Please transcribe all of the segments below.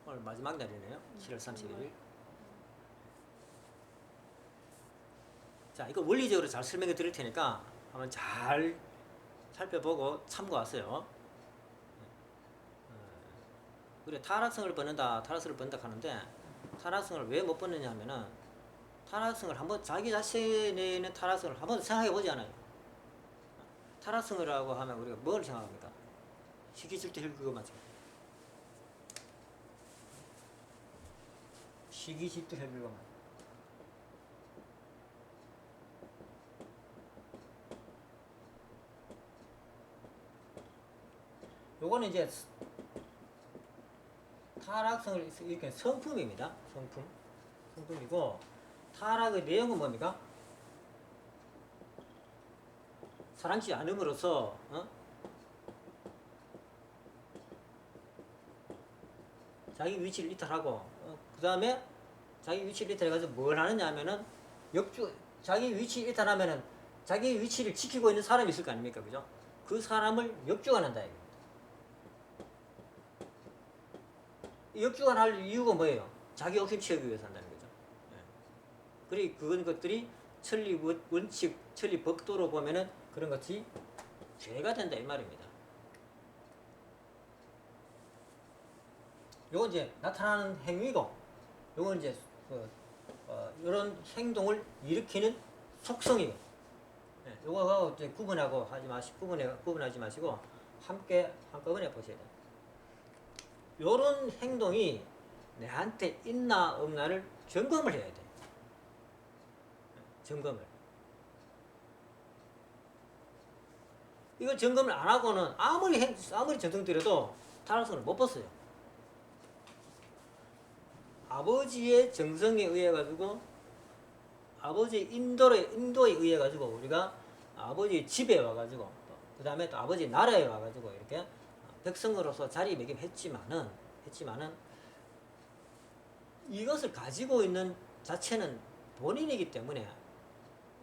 오늘 마지막 날이네요. 7월 31일. 자, 이거 원리적으로 잘 설명해 드릴 테니까 한번 잘 살펴보고 참고하세요. 우리가 타락성을 벗는다 하는데, 타락성을 왜 못 벗느냐 하면은, 타락성을 한번 자기 자신에 있는 타락성을 한번 생각해 보지 않아요. 타락성이라고 하면 우리가 뭘 생각합니까? 시기 질투 혈기 그거 맞죠? 시기 질투 혈기 그거 맞죠? 요거는 이제 타락성을 이렇게 성품입니다. 성품이고, 타락의 내용은 뭡니까? 사랑치 않음으로써 자기 위치를 이탈하고, 그 다음에 자기 위치를 이탈해가지고 뭘 하느냐 하면은 자기 위치 이탈하면은 자기 위치를 지키고 있는 사람이 있을 거 아닙니까? 그죠? 그 사람을 역주간한다 이겁니다. 역주간할 이유가 뭐예요? 자기 욕심 채우기 위해서 한다는 거죠. 그런 것들이 천리 원칙, 천리 법도로 보면은 그런 것이 죄가 된다 이 말입니다. 요건 이제 나타나는 행위고, 요건 이제 이런 행동을 일으키는 속성이고, 요거하고 이제 구분하지 마시고 함께 한꺼번에 보셔야 돼요. 요런 행동이 내한테 있나 없나를 점검을 해야 돼. 점검을. 이걸 점검을 안 하고는 아무리 정성 들여도 타락성을 못 벗어요. 아버지의 정성에 의해 가지고, 아버지의 인도에 의해 가지고 우리가 아버지의 집에 와가지고, 그 다음에 또 아버지 나라에 와가지고 이렇게 백성으로서 자리매김했지만은 이것을 가지고 있는 자체는 본인이기 때문에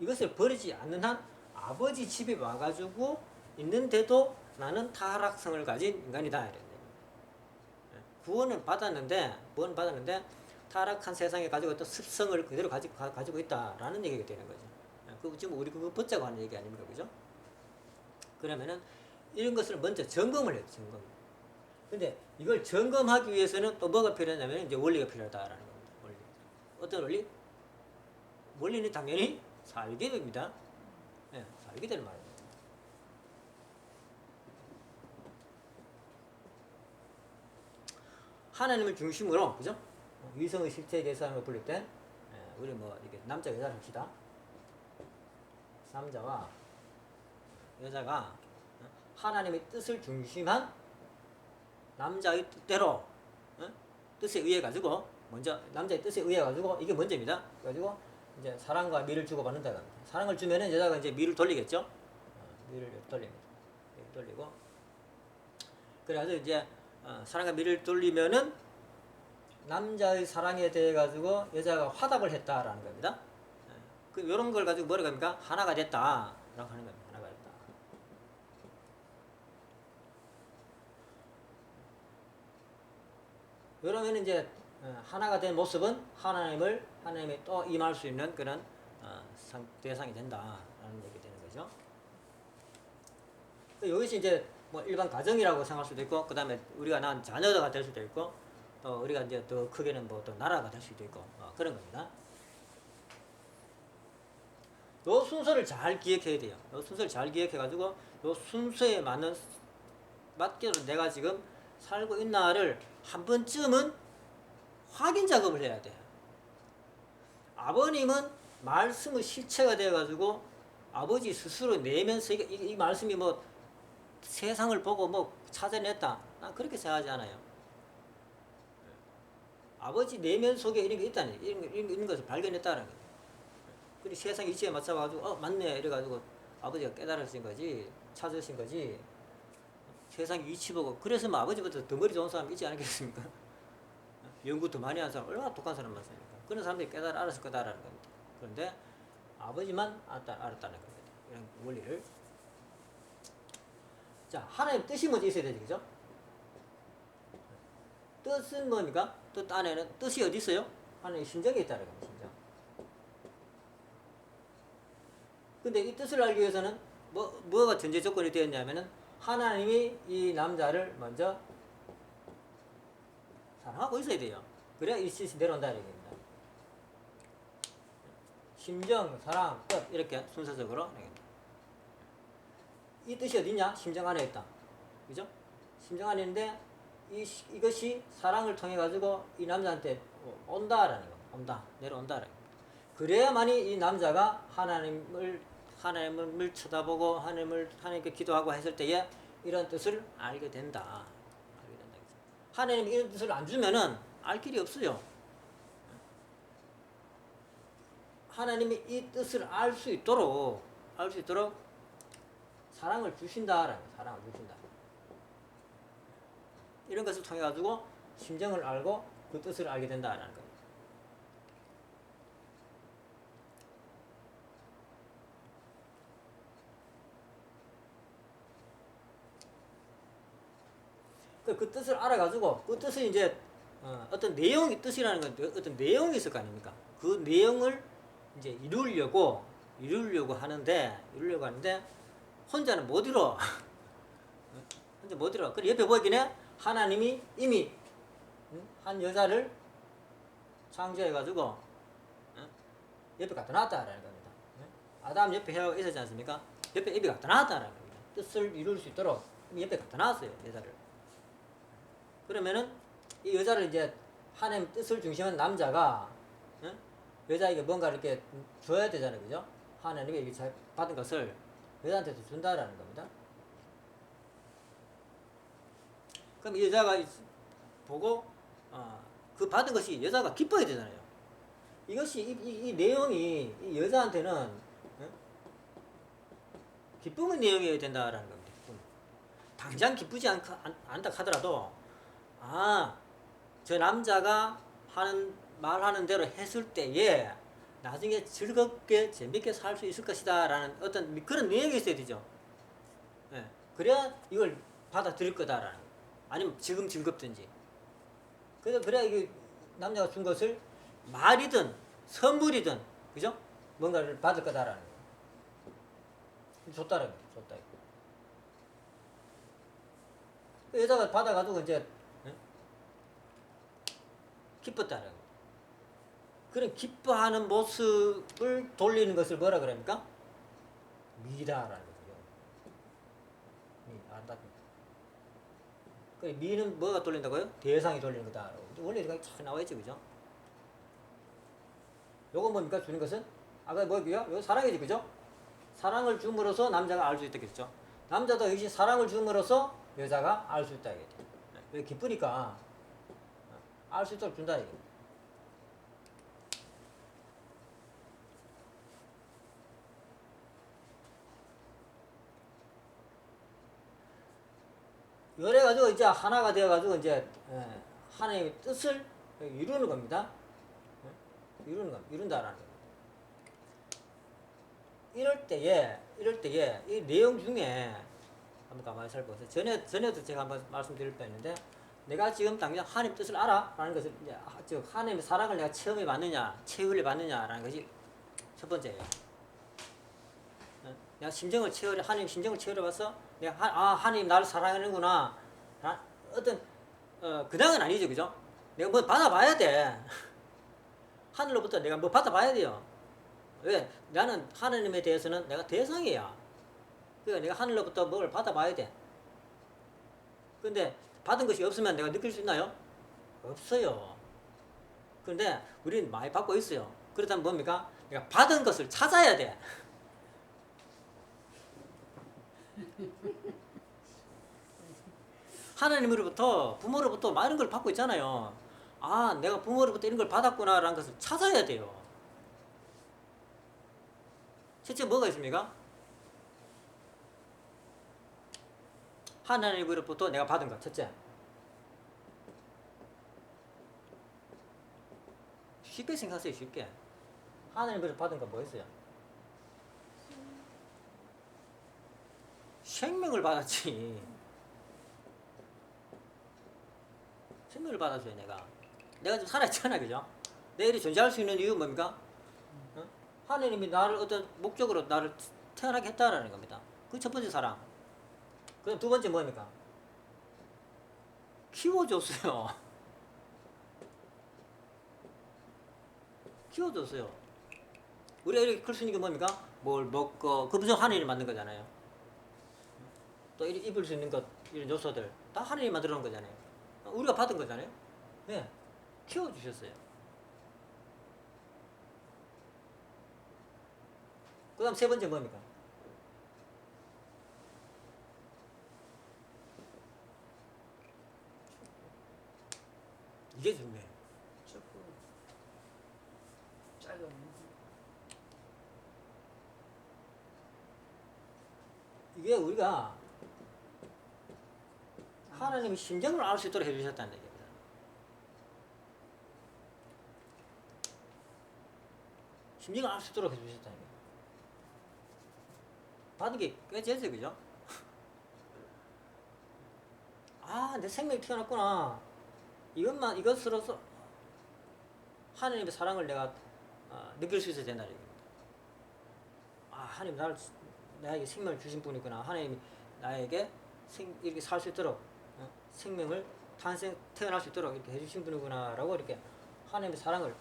이것을 버리지 않는 한 아버지 집에 와가지고 있는데도 나는 타락성을 가진 인간이다. 구원을 받았는데 타락한 세상에 가지고 있던 습성을 그대로 가지고 있다라는 얘기가 되는 거죠. 그 지금 우리 그거 벗자고 하는 얘기 아닙니까, 그죠? 그러면은 이런 것을 먼저 점검을 해요. 점검. 근데 이걸 점검하기 위해서는 또 뭐가 필요하냐면 이제 원리가 필요하다라는 겁니다. 원리. 어떤 원리? 원리는 당연히 살게 됩니다. 살게 되는 말입니다. 하나님을 중심으로, 그죠? 위성의 실체 계산을 부를 때, 우리 뭐 이렇게 남자 여자를 합시다. 남자와 여자가 하나님의 뜻을 중심한 남자의 뜻대로, 뜻에 의해 가지고 먼저 남자의 뜻에 의해 가지고 이게 먼저입니다. 그래가지고 이제 사랑과 미를 주고 받는다. 사랑을 주면은 여자가 이제 미를 돌리겠죠. 미를 돌립니다. 돌리고 그래가지고 이제 사랑과 미를 돌리면은 남자의 사랑에 대해 가지고 여자가 화답을 했다라는 겁니다. 그 이런 걸 가지고 뭐라고 합니까? 하나가 됐다라고 하는 겁니다. 하나가 됐다. 그러면 이제 하나가 된 모습은 하나님이 또 임할 수 있는 그런 대상이 된다라는 얘기 되는 거죠. 여기서 이제 뭐 일반 가정이라고 생각할 수도 있고, 그 다음에 우리가 낳은 자녀가 될 수도 있고, 또 우리가 이제 더 크게는 뭐 또 나라가 될 수도 있고, 그런 겁니다. 요 순서를 잘 기억해야 돼요. 요 순서를 잘 기억해가지고 요 순서에 맞게 내가 지금 살고 있나를 한 번쯤은 확인 작업을 해야 돼요. 아버님은 말씀의 실체가 되어가지고 아버지 스스로 내면서 이 말씀이 뭐 세상을 보고 뭐 찾아냈다, 난 그렇게 생각하지 않아요. 아버지 내면 속에 이런 게 있다는, 이런 것을 발견했다는 거예요. 그리고 세상 이치에 맞춰가지고 맞네 이래가지고 아버지가 깨달으신 거지, 찾으신 거지. 세상 이치 보고, 그래서 뭐 아버지보다 더 머리 좋은 사람 있지 않겠습니까? 연구 더 많이 한 사람, 얼마나 독한 사람 많습니까? 그런 사람들이 알았을 거다라는 겁니다. 그런데 아버지만 알았다는 겁니다. 이런 원리를. 자, 하나님 뜻이 먼저 있어야 되죠, 그죠? 뜻은 뭡니까? 뜻 안에는 뜻이 어디 있어요? 하나님의 심정에 있다는 겁니다. 심정. 근데 이 뜻을 알기 위해서는 뭐가 전제 조건이 되었냐면은 하나님이 이 남자를 먼저 사랑하고 있어야 돼요. 그래야 이 뜻이 내려온다 이 얘기입니다. 심정, 사랑, 뜻 이렇게 순서적으로 이 뜻이 어디냐? 심정 안에 있다. 그죠? 심정 안에 있는데 이것이 사랑을 통해 가지고 이 남자한테 온다라는 거. 온다. 내려온다라는 거. 그래야만이 이 남자가 하나님을 쳐다보고 하나님께 기도하고 했을 때에 이런 뜻을 알게 된다. 알게 된다. 하나님이 이런 뜻을 안 주면은 알 길이 없어요. 하나님이 이 뜻을 알 수 있도록 사랑을 주신다라는 거예요. 사랑을 주신다. 이런 것을 통해 가지고 심정을 알고 그 뜻을 알게 된다라는 거예요. 그 뜻을 알아가지고 그 뜻을 이제 어떤 내용이 뜻이라는 건 어떤 내용이 있을 거 아닙니까? 그 내용을 이제 이루려고 하는데 혼자는 못 이뤄. 혼자 못 이뤄. 그래 옆에 보이기에 하나님이 이미 한 여자를 창조해가지고 옆에 갖다 놨다라는 겁니다. 아담 옆에 헤아가 있었지 않습니까? 옆에 입에 갖다 놨다라는 겁니다. 뜻을 이룰 수 있도록 옆에 갖다 놨어요, 여자를. 그러면은 이 여자를 이제 하나님 뜻을 중심한 남자가 여자에게 뭔가 이렇게 줘야 되잖아요, 그죠? 하나님이 받은 것을 여자한테도 준다라는 겁니다. 그럼 이 여자가 보고 그 받은 것이 여자가 기뻐야 되잖아요. 이것이 이 내용이 이 여자한테는 기쁨의 내용이어야 된다라는 겁니다. 당장 기쁘지 않다 하더라도 저 남자가 말하는 대로 했을 때에 나중에 즐겁게 재밌게 살 수 있을 것이다 라는 어떤 그런 내용이 있어야 되죠. 예. 그래야 이걸 받아들일 거다라는 거예요. 아니면 지금 즐겁든지. 그래야 이게 남자가 준 것을 말이든 선물이든 그죠? 뭔가를 받을 거다라는 거예요. 줬다라는 거예요. 줬다. 여자가 받아가지고 이제 기뻤다라는 거예요. 그런 기뻐하는 모습을 돌리는 것을 뭐라 그럽니까? 미라라는 거죠. 그 미는 뭐가 돌린다고요? 대상이 돌리는 거다. 원래 이렇게 쫙 나와 있죠, 그죠? 요거 뭡니까? 주는 것은 아까 뭐고요? 요 사랑이지, 그죠? 사랑을 줌으로써 남자가 알 수 있다겠죠. 남자도 역시 사랑을 줌으로써 여자가 알 수 있다 이거죠. 왜 기쁘니까 알 수 있도록 준다 이거. 이래가지고 이제 하나가 되어가지고 이제 하나님의 뜻을 이루는 겁니다. 이룬다라는 겁니다. 이럴 때에 이 내용 중에 한번 가만히 살펴보세요. 전에도 제가 한번 말씀드릴 뻔했는데 내가 지금 당장 하나님 뜻을 알아? 라는 것을 이제 즉 하나님의 사랑을 내가 체험해 봤느냐, 체험해 봤느냐라는 것이 첫 번째예요. 내가 하나님 심정을 체험해 봤어? 내가 하나님 나를 사랑하는구나. 어떤 그냥은 아니죠, 그죠? 내가 뭐 받아봐야 돼. 하늘로부터 내가 뭐 받아봐야 돼요. 왜? 나는 하나님에 대해서는 내가 대상이야. 그러니까 내가 하늘로부터 뭘 받아봐야 돼. 근데 받은 것이 없으면 내가 느낄 수 있나요? 없어요. 그런데 우리는 많이 받고 있어요. 그렇다면 뭡니까? 내가 받은 것을 찾아야 돼. 하나님으로부터, 부모로부터 많은 걸 받고 있잖아요. 내가 부모로부터 이런 걸 받았구나라는 것을 찾아야 돼요. 실제 뭐가 있습니까? 하나님으로부터 내가 받은 것, 첫째. 쉽게 생각하세요, 쉽게. 하나님으로부터 받은 건 뭐였어요? 생명을 받았지. 생명을 받았어요. 내가 좀 살아있잖아, 그죠? 내일이 존재할 수 있는 이유 뭡니까? 어? 하나님이 나를 어떤 목적으로 나를 태어나게 했다라는 겁니다. 그 첫 번째 사랑. 그럼 두 번째 뭡니까? 키워줬어요. 키워줬어요. 우리가 이렇게 클 수 있는 게 뭡니까? 뭘 먹고, 그 무슨 하나님이 만든 거잖아요. 또 이렇게 입을 수 있는 것, 이런 요소들 다 하나님이 만들어 놓은 거잖아요. 우리가 받은 거잖아요. 네. 키워주셨어요. 그 다음 세 번째 뭡니까? 이게 중요해요. 조금 작은 이게 우리가 하나님의 심정을 알 수 있도록 해주셨다는 얘기입니다. 심정을 알 수 있도록 해주셨다는 얘기예요. 받은 게 꽤 되죠, 그죠? 아, 내 생명이 태어났구나. 이것으로서 하나님의 사랑을 내가 느낄 수 있어야 된다는 얘기입니다. 아, 하나님 나에게 생명을 주신 분이구나. 하나님이 나에게 이렇게 살 수 있도록 생명을 태어날 수 있도록 이렇게 해주신 분이구나라고 이렇게 하나님의 사랑을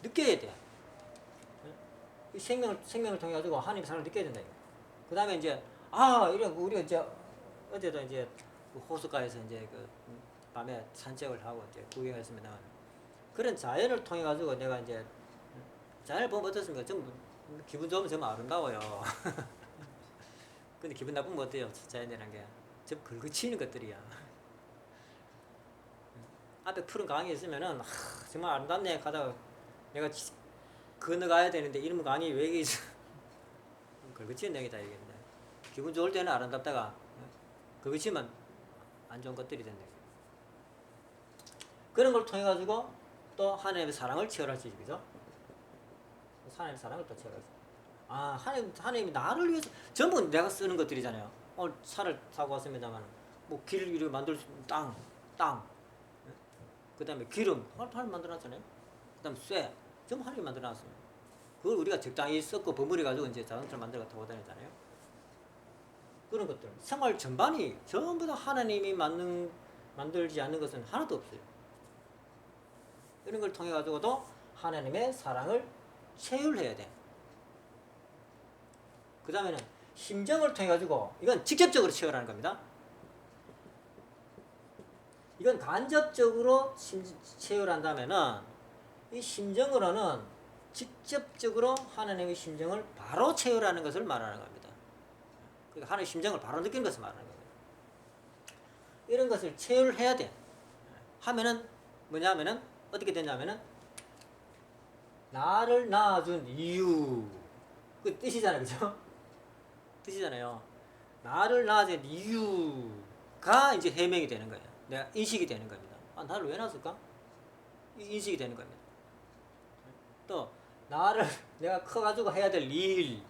느껴야 돼. 이 생명을 통해 가지고 하나님의 사랑을 느껴야 된다. 그 다음에 이제 이런 우리가 이제 어제도 이제 그 호숫가에서 이제 그 밤에 산책을 하고 이제 구경했습니다. 그런 자연을 통해 가지고 내가 이제 자연을 보면 어떻습니까? 좀 기분 좋으면 정말 아름다워요. 근데 기분 나쁘면 어때요? 자연이라는 게 좀 긁어치는 것들이야. 앞에 푸른 강이 있으면은 정말 아름답네 가다가 내가 건너가야 되는데 이런 강이 왜 여기 있어? 긁어치는 얘기다 이겠네. 기분 좋을 때는 아름답다가 긁어치면 안 좋은 것들이 된다. 그런 걸 통해 가지고 또 하나님의 사랑을 체험할 수 있죠, 그죠? 하나님의 사랑을 또 체험할 수 있죠. 하나님이 나를 위해서 전부 내가 쓰는 것들이잖아요. 오늘 차를 타고 왔습니다만 뭐 길을 이렇게 만들 수 있는 땅, 그 다음에 기름 하나님 만들어놨잖아요. 그 다음에 쇠 전부 하나님이 만들어놨어요. 그걸 우리가 적당히 섞고 버무려 가지고 이제 자동차를 만들어 타고 다니잖아요. 그런 것들 생활 전반이 전부 다 하나님이 만들지 않는 것은 하나도 없어요. 이런 걸 통해 가지고도 하나님의 사랑을 체휼해야 돼. 그 다음에는 심정을 통해 가지고 이건 직접적으로 체험하는 겁니다. 이건 간접적으로 체험한다면은 이 심정으로는 직접적으로 하나님의 심정을 바로 체험하는 것을 말하는 겁니다. 그러니까 하나님의 심정을 바로 느끼는 것을 말하는 겁니다. 이런 것을 체험해야 돼. 하면은 뭐냐면은 어떻게 되냐면은 나를 낳아준 이유 그 뜻이잖아요, 그죠? 뜻이잖아요. 나를 낳아준 이유가 이제 해명이 되는 거예요. 내가 인식이 되는 겁니다. 나를 왜 낳았을까? 인식이 되는 겁니다. 또 내가 커가지고 해야 될 일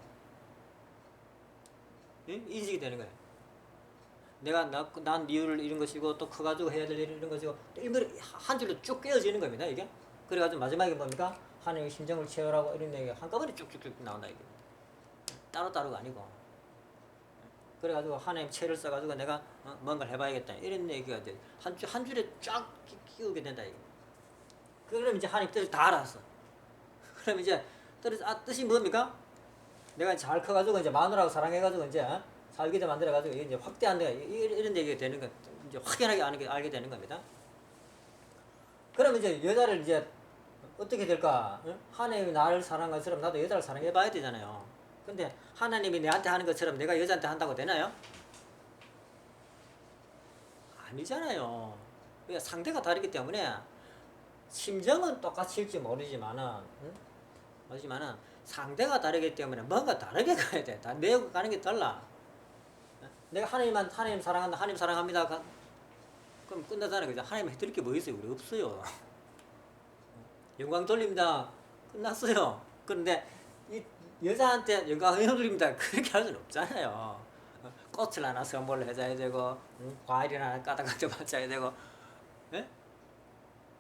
인식이 되는 거예요. 내가 난 이유를 이런 것이고 또 커가지고 해야 될 일 이런 것이고 이런 한 줄로 쭉 깨어지는 겁니다. 이게 그래가지고 마지막에 뭡니까? 하나님의 심정을 채우라고 이런 얘기가 한꺼번에 쭉쭉쭉 나온다 이게 따로따로가 아니고 그래가지고 하나님 채를 써가지고 내가 뭔가를 해봐야겠다 이런 얘기가 이제 한 줄에 쫙 끼우게 된다 이게. 그럼 이제 하나님 뜻을 다 알았어. 그럼 이제 뜻이 뭡니까? 내가 잘 커가지고 이제 마누라하고 사랑해가지고 이제 살기도 만들어가지고 이제 확대한다 이런 얘기가 되는 거 이제 확연하게 알게 되는 겁니다. 그럼 이제 여자를 이제 어떻게 될까? 하나님이 나를 사랑한 것처럼 나도 여자를 사랑해봐야 되잖아요. 근데 하나님이 내한테 하는 것처럼 내가 여자한테 한다고 되나요? 아니잖아요. 그러니까 상대가 다르기 때문에 심정은 똑같을지 모르지만은 상대가 다르기 때문에 뭔가 다르게 가야 돼. 다 내고 가는 게 달라. 내가 하나님 사랑한다, 하나님 사랑합니다. 그럼 끝나잖아요. 그죠? 하나님 해드릴 게 뭐 있어요? 우리 없어요. 영광 돌립니다. 끝났어요. 그런데 이 여자한테 영광 돌립니다. 그렇게 할 수는 없잖아요. 꽃을 하나 선물을 해줘야 되고, 과일을 하나 까다 가져야 되고, 예?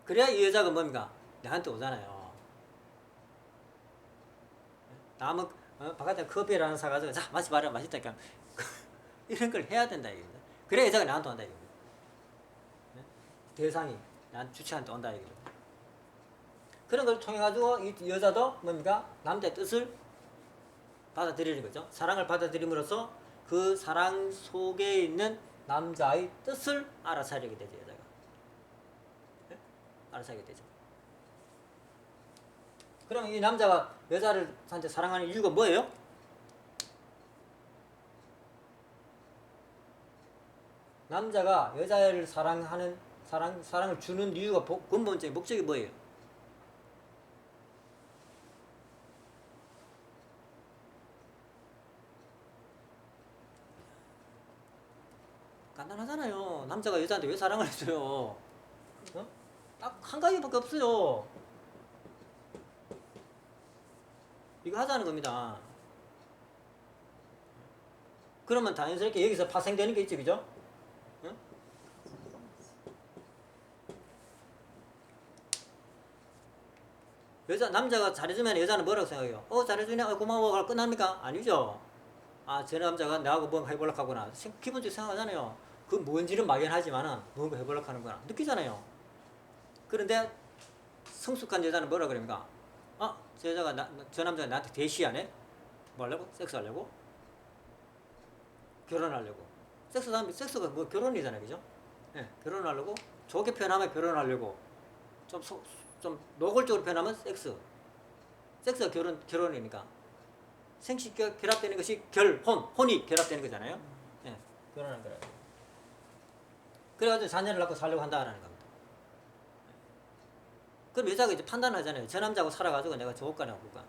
그래야 이 여자가 뭡니까? 내한테 오잖아요. 남은 바깥에 커피를 하나 사가지고 자 마시봐라 맛있다니까 이런 걸 해야 된다 이겁니다. 그래야 여자가 나한테 온다 이겁니다. 대상이 나한테 주체한테 온다 이겁니다. 그런 걸 통해 가지고 이 여자도 뭡니까? 남자의 뜻을 받아들이는 거죠. 사랑을 받아들임으로써 그 사랑 속에 있는 남자의 뜻을 알아차리게 되죠. 여자가 알아차리게 되죠. 그럼 이 남자가 여자를 한테 사랑하는 이유가 뭐예요? 남자가 여자를 사랑을 주는 이유가 근본적인 목적이 뭐예요? 간단하잖아요. 남자가 여자한테 왜 사랑을 해줘요? 어? 딱 한 가지밖에 없어요. 이거 하자는 겁니다. 그러면 자연스럽게 여기서 파생되는 게 있죠, 그죠? 응? 남자가 잘해주면 여자는 뭐라고 생각해요? 잘해주네, 고마워, 끝납니까? 아니죠. 저 남자가 나하고 뭔가 해보려고 하구나. 기본적으로 생각하잖아요. 그 뭔지는 막연하지만은 뭔가 해보려고 하는구나. 느끼잖아요. 그런데 성숙한 여자는 뭐라 그럽니까? 저 남자가 나한테 대시하네? 뭐 하려고? 섹스하려고? 결혼하려고. 섹스가 뭐 결혼이잖아요, 그죠? 네, 결혼하려고. 좋게 표현하면 결혼하려고. 좀 노골적으로 표현하면 섹스. 섹스가 결혼이니까. 생식 결합되는 것이 혼이 결합되는 거잖아요. 네, 결혼한 거라고. 그래가지고 자녀를 낳고 살려고 한다는 겁니다. 그럼 여자가 이제 판단하잖아요. 저 남자하고 살아가지고 내가 좋을까 나쁠까.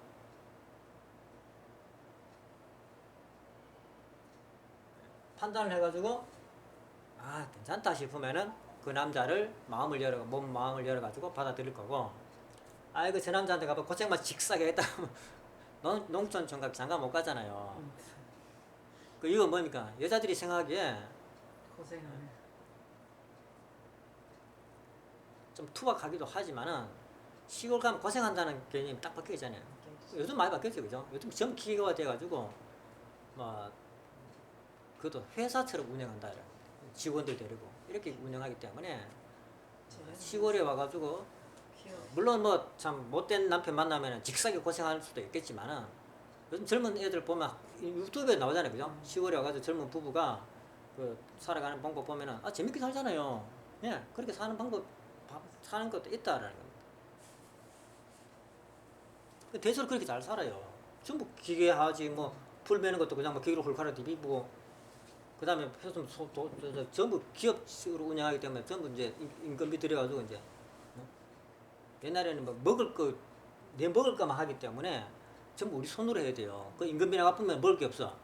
판단을 해가지고 괜찮다 싶으면은 그 남자를 마음을 열어가지고 받아들일 거고, 저 남자한테 가봐 고생만 직사게 했다. 농촌 장가 못 가잖아요. 그 이유가 뭡니까? 여자들이 생각하기에 고생하네. 좀 투박하기도 하지만은 시골 가면 고생한다는 개념이 딱 바뀌잖아요. 요즘 많이 바뀌었죠, 그죠? 요즘 전 기계가 돼가지고 그것도 회사처럼 운영한다. 직원들 데리고 이렇게 운영하기 때문에 시골에 와가지고 물론 참 못된 남편 만나면 직사게 고생할 수도 있겠지만은 요즘 젊은 애들 보면 유튜브에 나오잖아요, 그죠? 시골에 와가지고 젊은 부부가 그 살아가는 방법 보면은 재밌게 살잖아요. 예, 그렇게 사는 것도 있다라는 겁니다. 대체로 그렇게 잘 살아요. 전부 기계하지 풀 베는 것도 그냥 기계로 홀카라 디비고 그 다음에 전부 기업식으로 운영하기 때문에 전부 이제 인건비 들여가지고 이제 옛날에는 내 먹을 거만 하기 때문에 전부 우리 손으로 해야 돼요. 그 인건비나 갚으면 먹을 게 없어.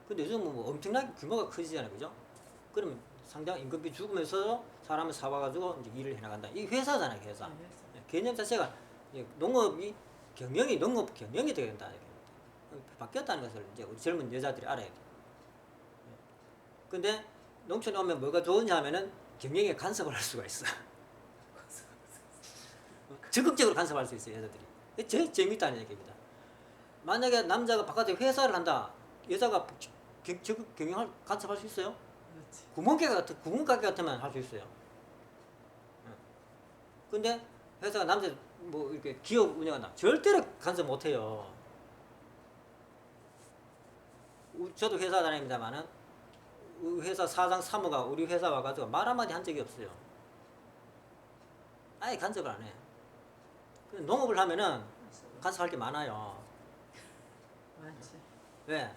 근데 요즘은 엄청나게 규모가 커지잖아요, 그죠? 그러면 상당 인건비 죽으면서 사람을 사와가지고 이제 일을 해나간다. 이 회사잖아요, 회사. 개념 자체가 농업 경영이 되야 된다. 바뀌었다는 것을 이제 우리 젊은 여자들이 알아야 돼요. 근데 농촌에 오면 뭐가 좋으냐 하면은 경영에 간섭을 할 수가 있어. 적극적으로 간섭할 수 있어요, 여자들이. 제일 재밌다는 얘기입니다. 만약에 남자가 바깥에 회사를 한다, 여자가 경영을 간섭할 수 있어요? 구멍가게 같으면 할 수 있어요. 근데 회사가 남자 이렇게 기업 운영한다, 절대로 간섭 못 해요. 저도 회사 다닙니다만은 회사 사장 사무가 우리 회사 와가지고 말 한마디 한 적이 없어요. 아예 간섭을 안 해. 농업을 하면은 간섭할 게 많아요. 많지. 왜?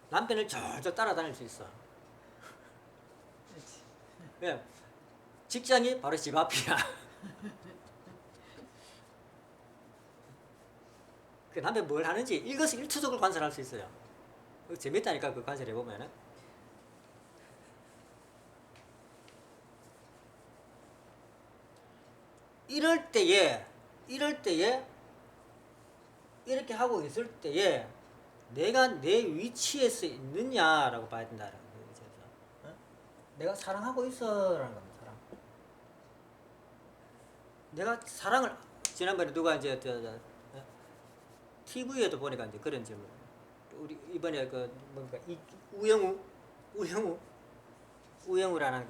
남편을 절절 따라다닐 수 있어. 그렇지. 왜? 직장이 바로 집 앞이야. 그 남편 뭘 하는지 일거수일투족을 관찰할 수 있어요. 재밌다니까, 그 관찰해보면은. 이럴 때에 이렇게 하고 있을 때에 내가 내 위치에서 있느냐라고 봐야 된다는 거죠. 내가 사랑하고 있어라는 겁니다. 사랑. 내가 사랑을 지난번에 누가 이제 TV에도 보니까 이제 그런 질문. 우리 이번에 그 뭔가 이 우영우라는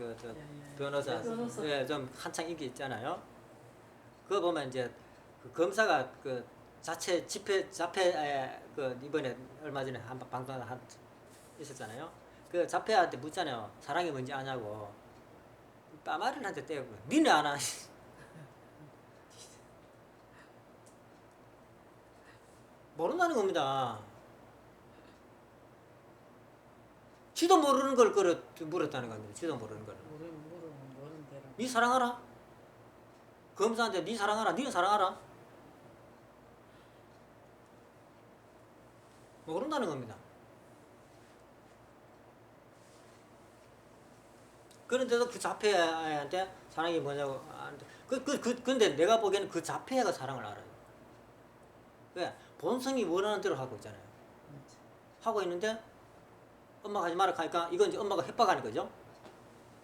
변호사, 변호사. 예, 좀 한창 인기 있잖아요. 그거 보면 이제 그 검사가 그 자폐 그 이번에 얼마 전에 한 방송 한 있었잖아요. 그 자폐한테 묻잖아요. 사랑이 뭔지 아냐고. 빠마를 한테 떼고 니네 아나. 모른다는 겁니다. 지도 모르는 걸 물었다는 겁니다. 지도 모르는 걸. 모르는 대로. 니 사랑하라? 검사한테 니 사랑하라? 니는 사랑하라? 모른다는 겁니다. 그런데도 그 자폐한테 사랑이 뭐냐고 하는데 근데 내가 보기에는 그 자폐가 사랑을 알아요. 왜? 본성이 원하는 대로 하고 있잖아요. 맞지. 하고 있는데 엄마가 하지 마라 하니까 이건 이제 엄마가 협박하는 거죠.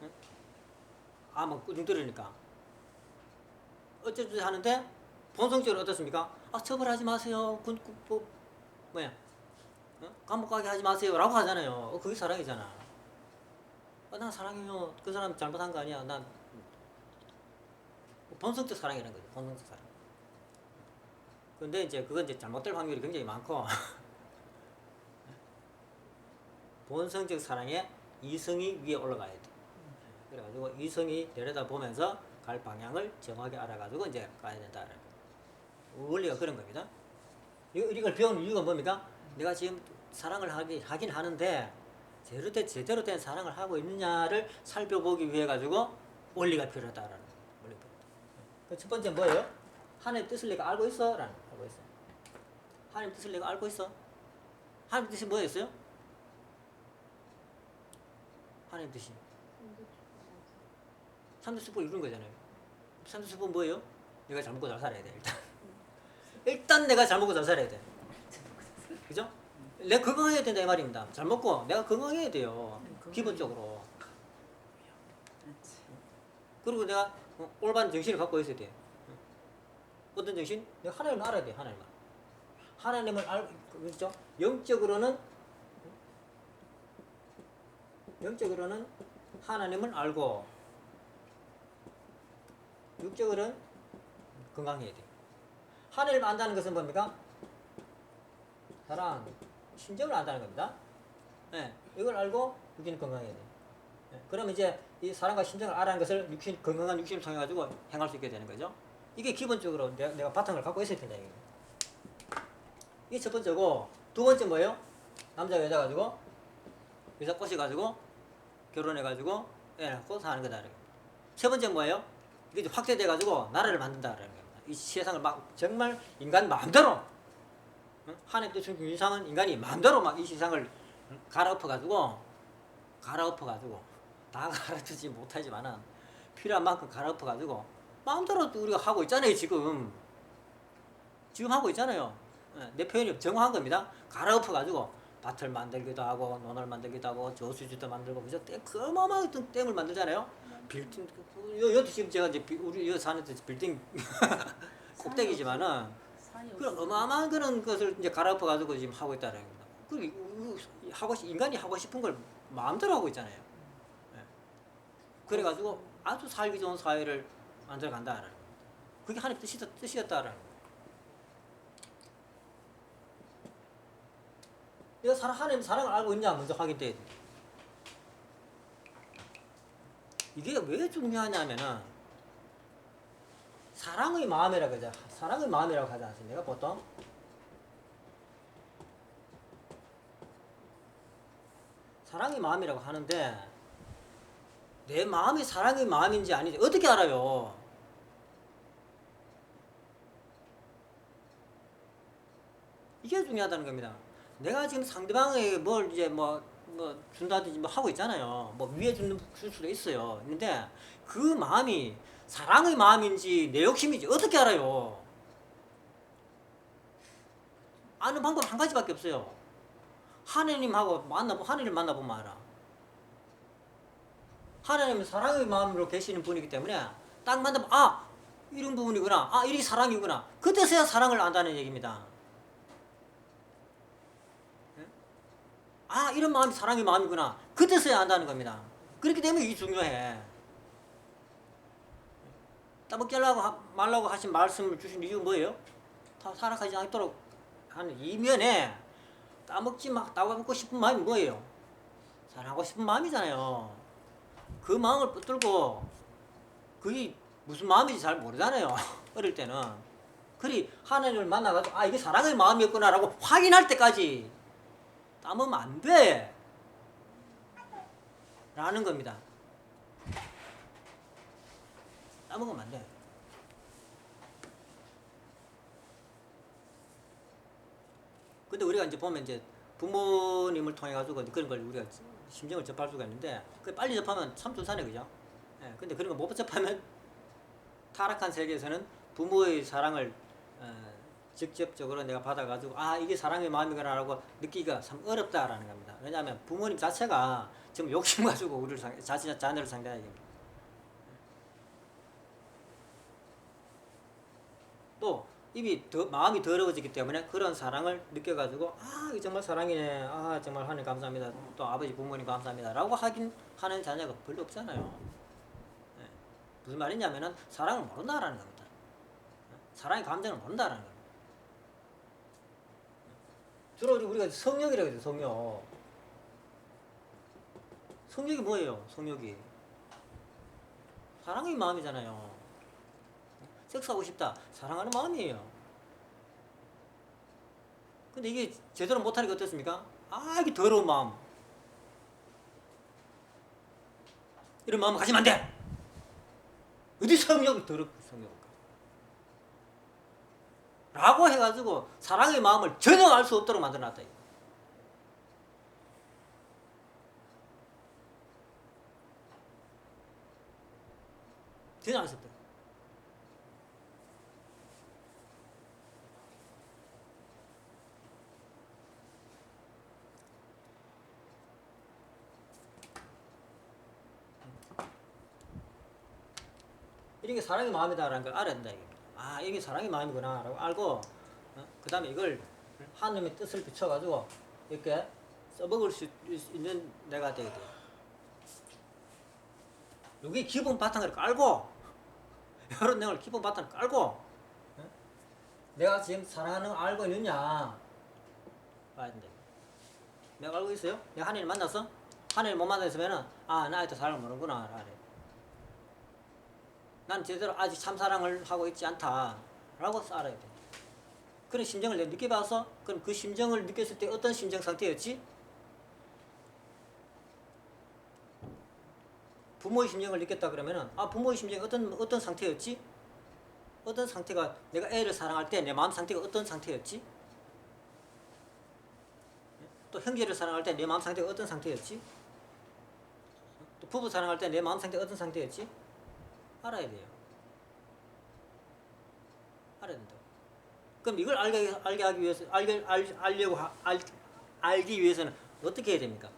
응? 막 꾸중 들으니까 어쩌지 하는데 본성적으로 어떻습니까? 처벌하지 마세요. 뭐야? 감옥 가게 하지 마세요라고 하잖아요. 그게 사랑이잖아. 난 사랑해요. 그 사람 잘못한 거 아니야. 난 본성적 사랑이라는 거죠. 본성적 사랑. 근데 이제 그건 이제 잘못될 확률이 굉장히 많고 본성적 사랑에 이성이 위에 올라가야 돼. 그래가지고 이성이 내려다보면서 갈 방향을 정확하게 알아가지고 이제 가야 된다. 원리가 그런 겁니다. 이걸 배우는 이유가 뭡니까? 내가 지금 사랑을 하긴 하는데 제대로 된 사랑을 하고 있느냐를 살펴보기 위해 가지고 원리가 필요하다라는 원리가 필요하다. 첫 번째 뭐예요? 하나님의 뜻을 내가 알고 있어? 라는 알고 있어. 하나님의 뜻을 내가 알고 있어? 하나님의 뜻이 뭐였어요? 하나님의 뜻이 3대 수법 이루는 거잖아요. 3대 수법 뭐예요? 내가 잘 먹고 잘 살아야 돼. 일단 내가 잘 먹고 잘 살아야 돼. 그죠? 내가 건강해야 된다 이 말입니다. 잘 먹고 내가 건강해야 돼요. 기본적으로. 맞지. 그리고 내가 올바른 정신을 갖고 있어야 돼. 어떤 정신? 내가 하나님을 알아야 돼. 하나님을 그렇죠? 영적으로는 하나님을 알고 육적으로는 건강해야 돼. 하나님을 안다는 것은 뭡니까? 사랑, 신정을 안다는 겁니다. 네, 이걸 알고 육신이 건강해야 돼. 네, 그러면 이제 이 사랑과 신정을 알아는 것을 건강한 육신을 통해 가지고 행할 수 있게 되는 거죠. 이게 기본적으로 내가 바탕을 갖고 있어야 된다 이게. 이게 첫 번째고 두 번째 뭐예요? 남자가 여자 가지고 여자 꼬셔가지고 결혼해가지고 애 낳고 사는 거다. 세 번째 뭐예요? 이게 확대돼가지고 나라를 만든다라는 겁니다. 이 세상을 막 정말 인간 마음대로 하나님 뜻을 이상은 인간이 마음대로 막 이 세상을 갈아엎어가지고 다 갈아엎지 못하지만은 필요한 만큼 갈아엎어가지고 마음대로 우리가 하고 있잖아요. 지금 하고 있잖아요. 내 표현이 정확한 겁니다. 갈아엎어가지고 밭을 만들기도 하고 논을 만들기도 하고 저수지도 만들고 그죠? 그 어마어마한 댐을 만들잖아요. 빌딩 여기 지금 제가 이제 우리 여기 사는 데 빌딩 꼭대기지만은 그런 어마어마한 그런 것을 이제 갈아엎어가지고 지금 하고 있다는 겁니다. 인간이 하고 싶은 걸 마음대로 하고 있잖아요. 네. 그래가지고 아주 살기 좋은 사회를 만들어 간다는 겁니다. 그게 하나님 뜻이었다라는 거예요. 내가 하나님 사랑을 알고 있냐 먼저 확인돼야 돼. 이게 왜 중요하냐면은 사랑의 마음이라고 하자. 사랑의 마음이라고 하지 않습니까? 내가 보통 사랑의 마음이라고 하는데 내 마음이 사랑의 마음인지 아닌지 어떻게 알아요? 이게 중요하다는 겁니다. 내가 지금 상대방에게 뭘 이제 뭐 준다든지 뭐 하고 있잖아요. 뭐 위에 줄 수도 있어요. 근데 그 마음이 사랑의 마음인지 내 욕심인지 어떻게 알아요? 아는 방법 한 가지밖에 없어요. 하나님하고 하나님을 만나보면 알아. 하나님은 사랑의 마음으로 계시는 분이기 때문에 딱 만나면 이런 부분이구나. 아, 이게 사랑이구나. 그때서야 사랑을 안다는 얘기입니다. 아, 이런 마음이 사랑의 마음이구나. 그때서야 안다는 겁니다. 그렇기 때문에 이게 중요해. 따먹지 말라고 하신 말씀을 주신 이유가 뭐예요? 다 살아가지 않도록 하는 이면에 따먹고 싶은 마음이 뭐예요? 사랑하고 싶은 마음이잖아요. 그 마음을 붙들고 그게 무슨 마음인지 잘 모르잖아요. 어릴 때는. 그리 하나님을 만나가지고 아, 이게 사랑의 마음이었구나라고 확인할 때까지 따먹으면 안 돼. 라는 겁니다. 따먹으면 안 돼. 근데 우리가 이제 보면 이제 부모님을 통해 가지고 그런 걸 우리가 심정을 접할 수가 있는데 그 빨리 접하면 참 좋잖아요, 그죠? 예, 근데 그런 거 못 접하면 타락한 세계에서는 부모의 사랑을 직접적으로 내가 받아가지고 아, 이게 사랑의 마음이구나라고 느끼기가 참 어렵다라는 겁니다. 왜냐하면 부모님 자체가 지금 욕심 가지고 우리를 자녀를 상대하게 됩니다. 또 입이 마음이 더러워지기 때문에 그런 사랑을 느껴가지고 아, 이게 정말 사랑이네. 아, 정말 하나님 감사합니다. 또 아버지 부모님 감사합니다. 라고 하는 자녀가 별로 없잖아요. 네. 무슨 말이냐면은 사랑을 모른다라는 겁니다. 사랑의 감정을 모른다라는 겁니다. 주로 우리가 성욕이라고 해요. 성욕. 성욕이 뭐예요? 성욕이 사랑의 마음이잖아요. 섹스하고 싶다. 사랑하는 마음이에요. 근데 이게 제대로 못하니까 어떻습니까? 아, 이게 더러운 마음. 이런 마음 가지면 안 돼. 어디 성욕이 더럽고 성욕일까? 라고 해가지고 사랑의 마음을 전혀 알 수 없도록 만들어놨다. 전혀 알 수 없다. 이게 사랑의 마음이다라는 걸 알아야 된다. 아, 이게 사랑의 마음이구나 라고 알고 그 다음에 이걸 하나님의 뜻을 비춰가지고 이렇게 써먹을 수 있는 내가 되게 돼요. 여기 기본 바탕을 깔고 이런 내용을 기본 바탕을 깔고 내가 지금 사랑하는 거 알고 있느냐 봐야 된다. 내가 알고 있어요? 내가 하나님을 만났어? 하나님을 못 만났으면은 아, 나 아직도 사랑을 모르는구나 라래. 난 제대로 아직 참사랑을 하고 있지 않다 라고 알아야 돼. 그런 심정을 내가 느껴봐서 그럼 그 심정을 느꼈을 때 어떤 심정 상태였지? 부모의 심정을 느꼈다 그러면은 아, 부모의 심정이 어떤 상태였지? 어떤 상태가 내가 애를 사랑할 때 내 마음 상태가 어떤 상태였지? 또 형제를 사랑할 때 내 마음 상태가 어떤 상태였지? 또 부부 사랑할 때 내 마음 상태가 어떤 상태였지? 알아야 돼요. 알아야 된다고. 그럼 이걸 알게 하기 위해서 알기 위해서는 어떻게 해야 됩니까?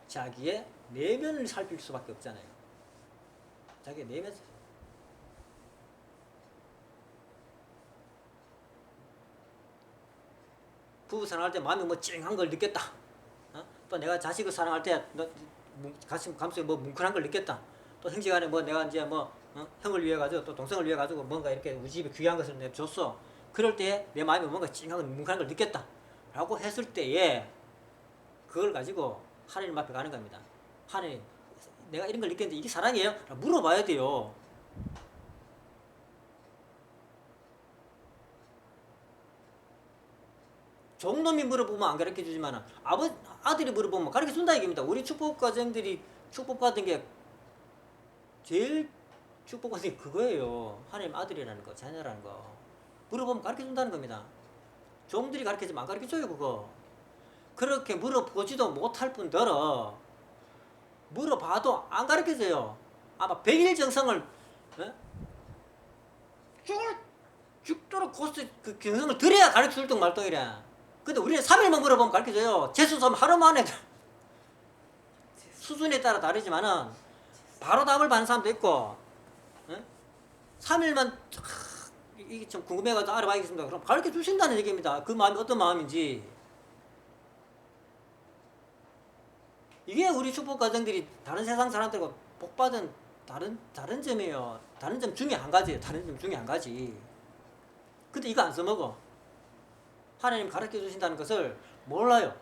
자기의 내면을 살필 수밖에 없잖아요. 자기의 내면. 부부 사랑할 때 마음이 뭐 찡한 걸 느꼈다. 또 내가 자식을 사랑할 때 가슴에 뭐 뭉클한 걸 느꼈다. 또 형제간에 뭐 내가 이제 뭐 형을 위해 가지고 또 동생을 위해 가지고 뭔가 이렇게 우리 집에 귀한 것을 내가 줬어. 그럴 때에 내 마음에 뭔가 찡하고 뭉클한 걸 느꼈다 라고 했을 때에 그걸 가지고 하나님 앞에 가는 겁니다. 하나님, 내가 이런 걸 느꼈는데 이게 사랑이에요? 물어봐야 돼요. 종놈이 물어보면 안 가르쳐 주지만 아들이 물어보면 가르쳐 준다 얘기입니다. 우리 축복과정들이 축복받은 게 제일 축복받은 게 그거예요. 하나님 아들이라는 거, 자녀라는 거. 물어보면 가르쳐 준다는 겁니다. 종들이 가르쳐주면 안 가르쳐 줘요, 그거. 그렇게 물어보지도 못할 뿐더러 물어봐도 안 가르쳐 줘요. 아마 100일 정성을 죽도록 그 정성을 들여야 가르쳐 줄 동 말동이래. 근데 우리는 3일만 물어보면 가르쳐 줘요. 재수수하면 하루 만에 수준에 따라 다르지만은 바로 답을 받는 사람도 있고 3일만 이게 좀 궁금해가지고 알아봐야겠습니다. 그럼 가르쳐 주신다는 얘기입니다. 그 마음이 어떤 마음인지. 이게 우리 축복 과정들이 다른 세상 사람들과 복받은 다른 점이에요. 다른 점 중에 한 가지예요. 다른 점 중에 한 가지. 근데 이거 안 써먹어. 하나님 가르쳐 주신다는 것을 몰라요.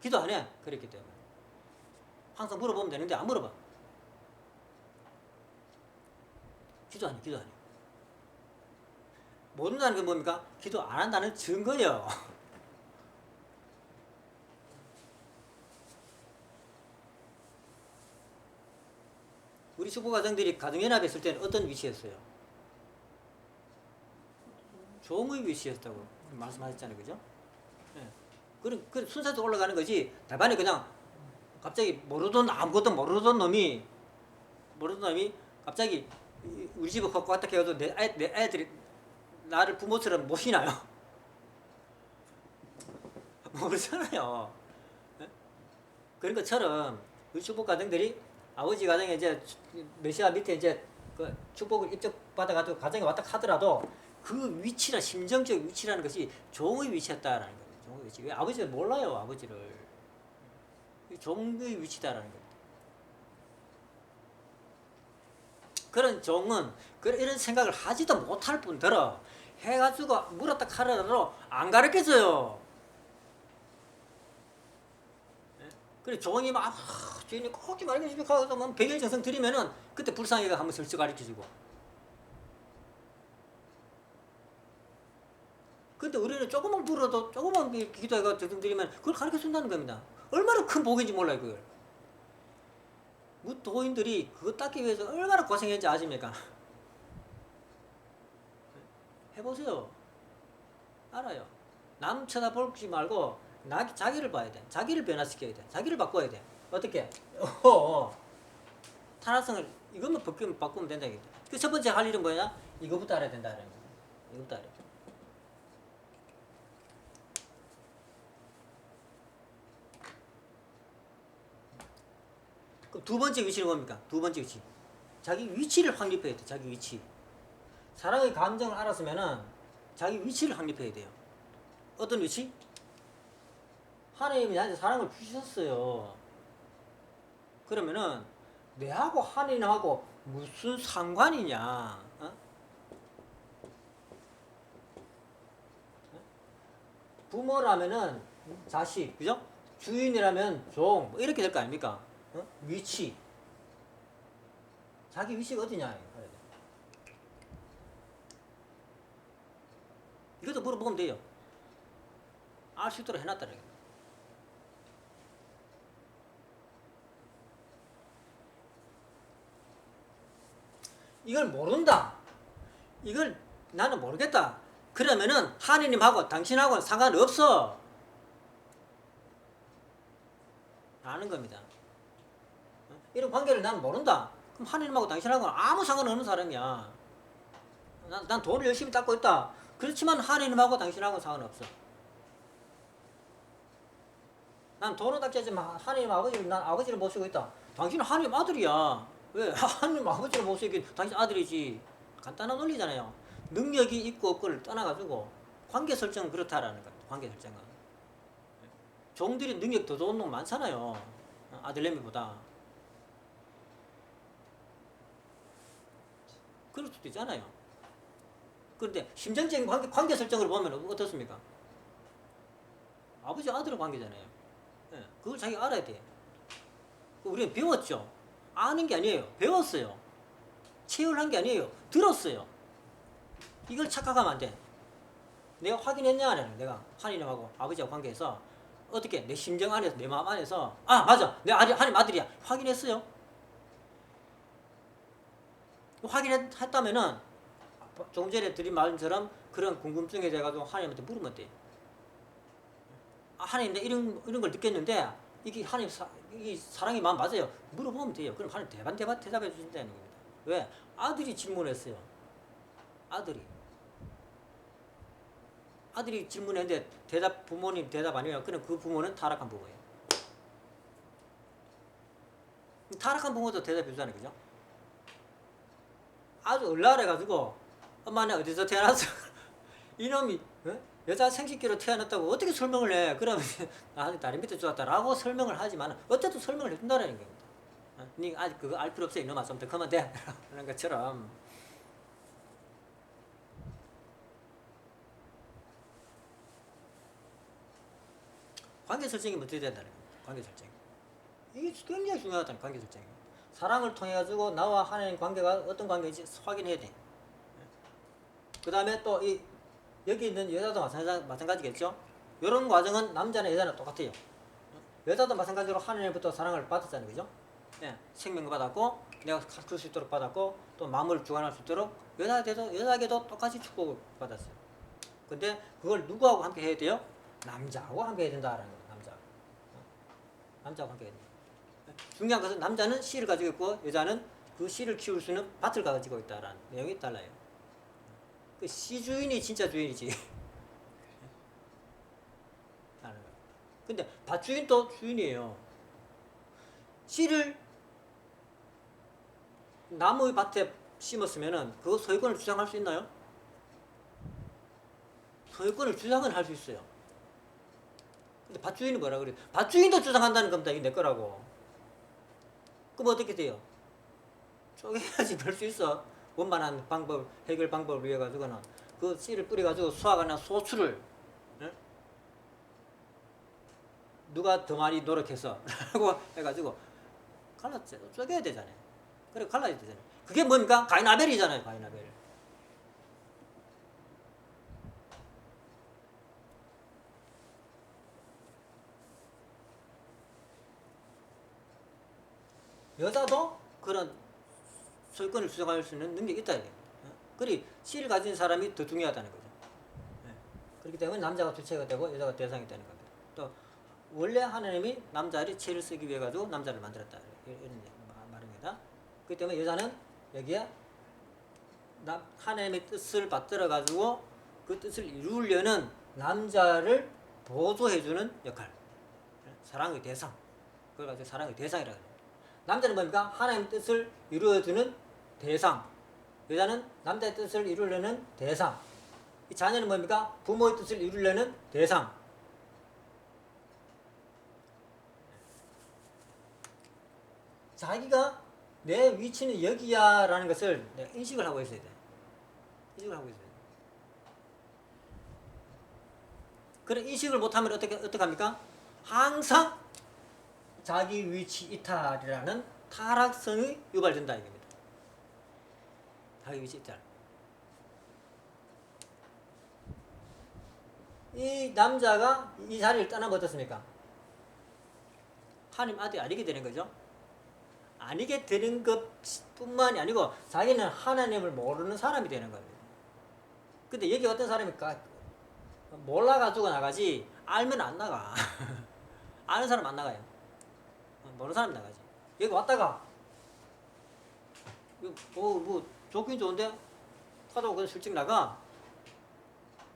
기도 안 해. 그랬기 때문에. 항상 물어보면 되는데 안 물어봐. 기도 안 해. 기도 안 해. 모른다는 게 뭡니까? 기도 안 한다는 증거예요. 우리 축복 가정들이 가정연합에 있을 때는 어떤 위치였어요? 종의 위치였다고 말씀하셨잖아요. 그죠? 네. 그런 순서대로 올라가는 거지. 답안이 그냥 갑자기 아무것도 모르던 놈이 갑자기 우리 집에 갖고 왔다 해도 내 애들이 나를 부모처럼 모시나요? 모르잖아요. 네? 그런 것처럼 우리 축복 가정들이 아버지 가정에 이제 메시아 밑에 이제 그 축복을 입적받아가지고 가정에 왔다 하더라도 그 위치나 심정적 위치라는 것이 종의 위치였다라는 거예요. 종의 위치. 왜 아버지를 몰라요, 아버지를. 종의 위치다라는 겁니다. 그런 종은 이런 생각을 하지도 못할 뿐더러 해가지고 물었다 카르라도 안 가르쳐줘요. 그래 종이 막 주인이 꼭 말해주시고 가서 뭐 100일 정성 드리면은 그때 불쌍히가 한번 슬쩍 가르쳐주고. 근데 우리는 조금만 불어도 조금만 기도해가 정성 드리면 그걸 가르쳐준다는 겁니다. 얼마나 큰 복인지 몰라요 그걸. 무도인들이 그거 닦기 위해서 얼마나 고생했는지 아십니까? 해보세요. 알아요. 남 쳐다보지 말고 자기를 봐야 돼. 자기를 변화시켜야 돼. 자기를 바꿔야 돼. 어떻게? 탄화성을 이것만 바꾸면 된다. 그 첫 번째 할 일은 뭐냐? 이거부터 알아야 된다. 이거부터 알아야 돼. 그럼 두 번째 위치는 뭡니까? 두 번째 위치. 자기 위치를 확립해야 돼. 자기 위치. 사랑의 감정을 알았으면은 자기 위치를 확립해야 돼요. 어떤 위치? 하나님이 나한테 사랑을 주셨어요. 그러면은 내하고 하나님하고 무슨 상관이냐? 어? 부모라면은 자식, 그죠? 주인이라면 종, 뭐 이렇게 될 거 아닙니까? 어? 위치. 자기 위치가 어디냐? 이것도 물어보면 돼요. 알 수 있도록 해놨다는 거예요. 이걸 모른다. 이걸 나는 모르겠다. 그러면은 하느님하고 당신하고는 상관없어. 라는 겁니다. 이런 관계를 나는 모른다. 그럼 하느님하고 당신하고는 아무 상관없는 사람이야. 난 돈을 열심히 닦고 있다. 그렇지만 하느님하고 당신하고는 상관없어. 난 돈을 닦지만 하느님 난 아버지를 모시고 있다. 당신은 하느님 아들이야. 왜? 하느님 아버지를 모시기 당신 아들이지. 간단한 논리잖아요. 능력이 있고 없고를 떠나가지고 관계 설정은 그렇다라는 거예요. 관계 설정은. 종들이 능력 더 좋은 놈 많잖아요. 아들내미보다. 그럴 수도 있잖아요. 그런데 심정적인 관계 설정을 보면 어떻습니까? 아버지 아들의 관계잖아요. 네, 그걸 자기가 알아야 돼. 우리는 배웠죠. 아는 게 아니에요. 배웠어요. 체험한 게 아니에요. 들었어요. 이걸 착각하면 안 돼. 내가 확인했냐 안 했냐. 내가 하나님하고 아버지하고 관계에서 어떻게 내 심정 안에서 내 마음 안에서 맞아. 내 하나님 아들이야. 확인했어요. 확인했다면은 조금 전에 드린 말처럼 그런 궁금증에 대해서 하나님한테 물으면 돼. 하나님 내 이런 걸 느꼈는데 이게 하나님 이게 사랑의 마음 맞아요. 물어보면 돼요. 그럼 하나님 대답해 주신다는 겁니다. 왜? 아들이 질문했어요. 아들이 질문했는데 부모님 대답 아니에요. 그럼 그 부모는 타락한 부모예요. 타락한 부모도 대답해 주잖아요. 그죠? 아주 얼라래가지고 엄마는 어디서 태어났어? 이놈이 여자 생식기로 태어났다고 어떻게 설명을 해? 그러면 나한테 다리 밑에 좋았다라고 설명을 하지만 어쨌든 설명을 해준다는 겁니다. 니 아직 그거 알 필요 없어 이놈아 좀 더 크면 돼. 그런 것처럼 관계 설정이 어떻게 된다는 겁니다. 관계 설정. 이게 굉장히 중요하다는 관계 설정이. 사랑을 통해 가지고 나와 하나님 관계가 어떤 관계인지 확인해야 돼. 그 다음에 또 이 여기 있는 여자도 마찬가지겠죠. 이런 과정은 남자나 여자나 똑같아요. 여자도 마찬가지로 하나님부터 사랑을 받았잖아요, 그죠? 예, 생명을 받았고 내가 가출 수 있도록 받았고 또 마음을 주관할 수 있도록 여자에게도 똑같이 축복을 받았어요. 근데 그걸 누구하고 함께 해야 돼요? 남자하고 함께 해야 된다라는 거예요. 남자하고 함께 해야 돼요. 중요한 것은 남자는 씨를 가지고 있고 여자는 그 씨를 키울 수 있는 밭을 가지고 있다라는 내용이 달라요. 그 씨 주인이 진짜 주인이지. 근데 밭 주인도 주인이에요. 씨를 나무의 밭에 심었으면은 그 소유권을 주장할 수 있나요? 소유권을 주장은 할 수 있어요. 근데 밭 주인이 뭐라 그래? 밭 주인도 주장한다는 겁니다. 이게 내 거라고. 그럼 어떻게 돼요? 쪼개야지 별 수 있어. 원만한 방법, 해결 방법을 위해 가지고는 그 씨를 뿌려 가지고 수확하는 소출을 누가 더 많이 노력해서 라고 해가지고 쪼개야 되잖아요. 그래 갈라야 되잖아요. 그게 뭡니까? 가인 아벨이잖아요. 가인 아벨. 여자도 그런 소유권을 주장할 수 있는 능력이 있다. 그리 씨를 가진 사람이 더 중요하다는 거죠. 그렇기 때문에 남자가 주체가 되고 여자가 대상이 되는 겁니다. 또 원래 하나님이 남자를 채를 쓰기 위해 가지고 남자를 만들었다. 이런 말입니다. 그렇기 때문에 여자는 여기에 하나님의 뜻을 받들어 가지고 그 뜻을 이루려는 남자를 보조해주는 역할. 사랑의 대상. 그걸 가지고 사랑의 대상이라고 해요. 남자는 뭡니까? 하나님의 뜻을 이루어주는 대상. 여자는 남자의 뜻을 이루려는 대상. 이 자녀는 뭡니까? 부모의 뜻을 이루려는 대상. 자기가 내 위치는 여기야 라는 것을 내가 인식을 하고 있어야 돼. 인식을 하고 있어야 돼. 그런 인식을 못하면 어떻게 합니까? 항상 자기 위치 이탈이라는 타락성이 유발된다 이겁니다. 자기 위치 이탈. 이 남자가 이 자리를 떠나면 어떻습니까? 하나님 아들이 아니게 되는 거죠. 아니게 되는 것뿐만이 아니고 자기는 하나님을 모르는 사람이 되는 거예요. 근데 여기 어떤 사람일까? 몰라가지고 나가지 알면 안 나가. 아는 사람 안 나가요. 모르는 사람 나가지. 여기 왔다가 뭐 좋긴 좋은데 타다가 그냥 슬쩍 나가.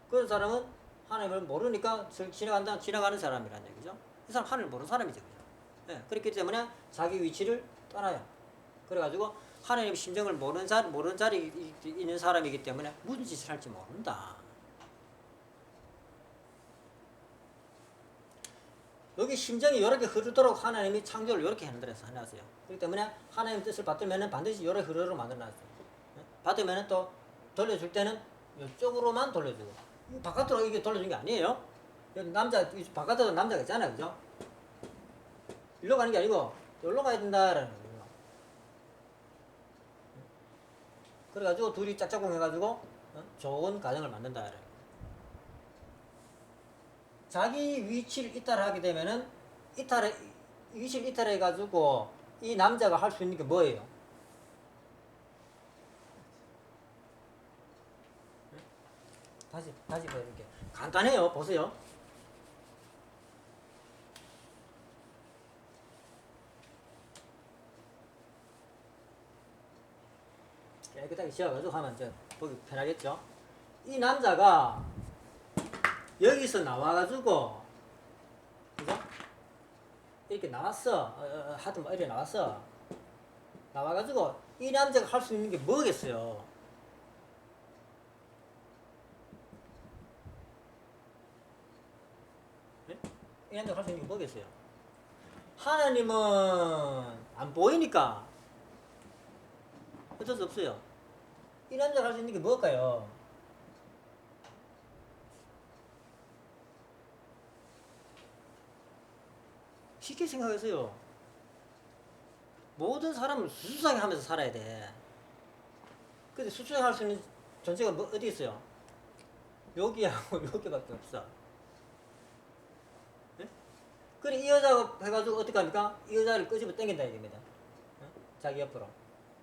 그런 사람은 하나님을 모르니까 지나가는 사람이라는 얘기죠. 이 사람 하나님을 모르는 사람이죠. 네, 그렇기 때문에 자기 위치를 떠나요. 그래가지고 하나님의 심정을 모르는 자리에 있는 사람이기 때문에 무슨 짓을 할지 모른다. 여기 심정이 이렇게 흐르도록 하나님이 창조를 이렇게 해놨어요. 그렇기 때문에 하나님의 뜻을 받으면 반드시 이렇게 흐르도록 만들어놨어요. 받으면 또 돌려줄 때는 이쪽으로만 돌려주고 바깥으로 이게 돌려준 게 아니에요. 여기 바깥으로 남자가 있잖아요. 그죠? 일로 가는 게 아니고 여기로 가야 된다라는 거예요. 그래가지고 둘이 짝짝꿍 해가지고 좋은 가정을 만든다. 자기 위치를 이탈하게 되면은 위치를 이탈해가지고 이 남자가 할 수 있는 게 뭐예요? 다시 보여드릴게요. 간단해요. 보세요. 깨끗하게 지어가지고 하면 이제 보기 편하겠죠. 이 남자가 여기서 나와가지고 그죠? 이렇게 나왔어. 하여튼 뭐 이렇게 나왔어. 나와가지고 이 남자가 할 수 있는 게 뭐겠어요? 네? 이 남자가 할 수 있는 게 뭐겠어요? 하나님은 안 보이니까 어쩔 수 없어요. 이 남자가 할 수 있는 게 뭘까요? 쉽게 생각해서요. 모든 사람은 수수상해 하면서 살아야 돼. 근데 수수상해 할 수 있는 존재가 뭐 어디 있어요? 여기하고 여기밖에 없어. 네? 그래 이 여자가 해가지고 어떻게 합니까? 이 여자를 끄집어 당긴다 이겁니다. 네? 자기 옆으로.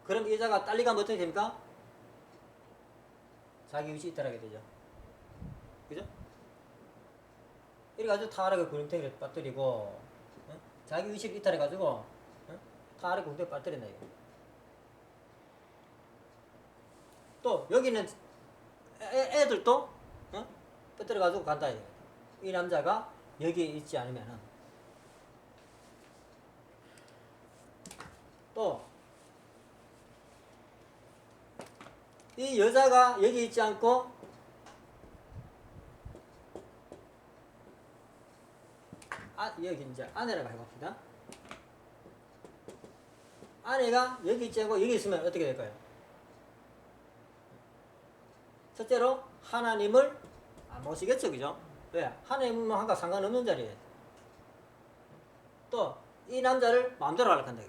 그럼 이 여자가 딸리 가면 어떻게 됩니까? 자기 위치 이탈하게 되죠. 그죠? 이래가지고 타락의 구렁텅이를 빠뜨리고 어? 자기 위치를 이탈해가지고 어? 타락의 구렁텅이를 빠뜨린다 이거. 또 여기는 애들도 어? 빠뜨려가지고 간다 이거. 이 남자가 여기에 있지 않으면은 또 이 여자가 여기 있지 않고 여기 이제 아내라고 해봅시다. 아내가 여기 있지 않고 여기 있으면 어떻게 될까요? 첫째로 하나님을 안 모시겠죠, 그죠? 왜? 하나님은 한가 상관없는 자리에. 또 이 남자를 마음대로 하려고 한다.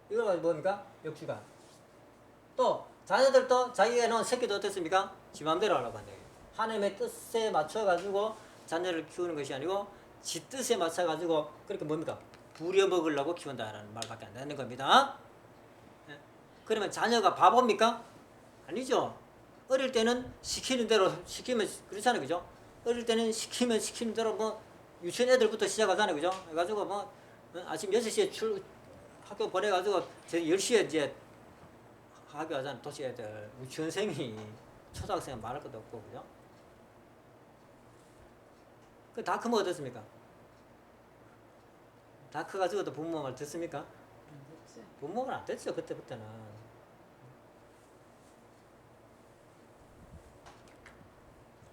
이걸 가지고 뭡니까? 역주관. 또 자녀들도 자기가 낳은 새끼도 어떻습니까? 지 마음대로 하려고 한다. 하나님의 뜻에 맞춰가지고 자녀를 키우는 것이 아니고 지 뜻에 맞춰가지고 그렇게 뭡니까? 부려먹으려고 키운다라는 말밖에 안 되는 겁니다. 그러면 자녀가 바보입니까? 아니죠. 어릴 때는 시키는 대로 시키면 그렇잖아요, 그죠? 어릴 때는 시키면 시키는 대로 뭐 유치원 애들부터 시작하잖아요, 그죠? 해가지고 뭐 아침 6시에 학교 보내가지고 10시에 이제 학교 하잖아요, 도시 애들. 유치원생이 초등학생 말할 것도 없고, 그죠? 그 다 크면 어떻습니까? 다 커가지고도 부모 말 듣습니까? 안 됐지? 부모 말 안 됐죠, 그때부터는.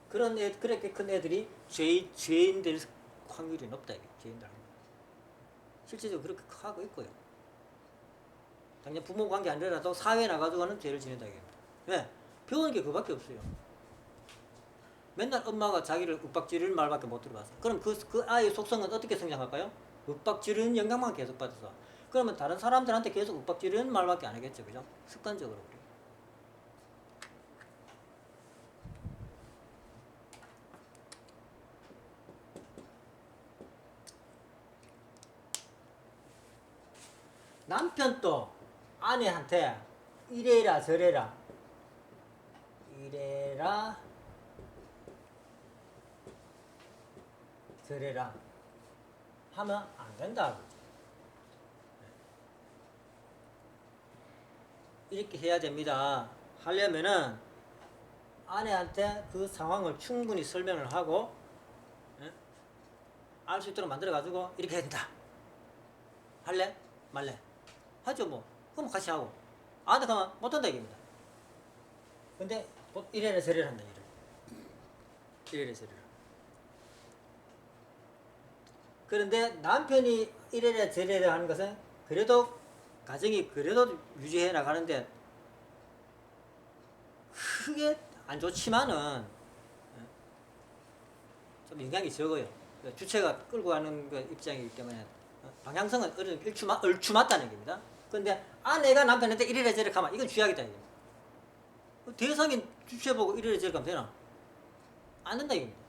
그렇게 큰 애들이 죄인 될 확률이 높다, 이게. 죄인들. 실제적으로 그렇게 하고 있고요. 당장 부모 관계 안 되더라도 사회에 나가지고는 죄를 지낸다, 이게. 왜? 배우는 게 그밖에 없어요. 맨날 엄마가 자기를 윽박지르는 말밖에 못 들어봤어. 그럼 그 아이의 속성은 어떻게 성장할까요? 윽박지르는 영향만 계속 받아서. 그러면 다른 사람들한테 계속 윽박지르는 말밖에 안 하겠죠, 그죠? 습관적으로. 남편도 아내한테 이래라 저래라 저래라 하면 안 된다. 이렇게 해야 됩니다. 하려면은 아내한테 그 상황을 충분히 설명을 하고 알 수 있도록 만들어 가지고 이렇게 해야 된다. 할래? 말래? 하죠 뭐. 그럼 같이 하고. 안 하면 못한다 이겁니다. 근데 이래라 저래라 한다 이래라 저래라. 그런데 남편이 이래라 저래라 하는 것은 그래도 가정이 그래도 유지해 나가는데 크게 안 좋지만은 좀 영향이 적어요. 주체가 끌고 가는 그 입장이기 때문에 방향성은 얼추 맞다는 얘기입니다. 그런데 아내가 남편한테 이래라 저래라 하면 이건 쥐약이다 이겁니다. 대상인 주체 보고 이래라 저래라 하면 되나? 안 된다 이겁니다.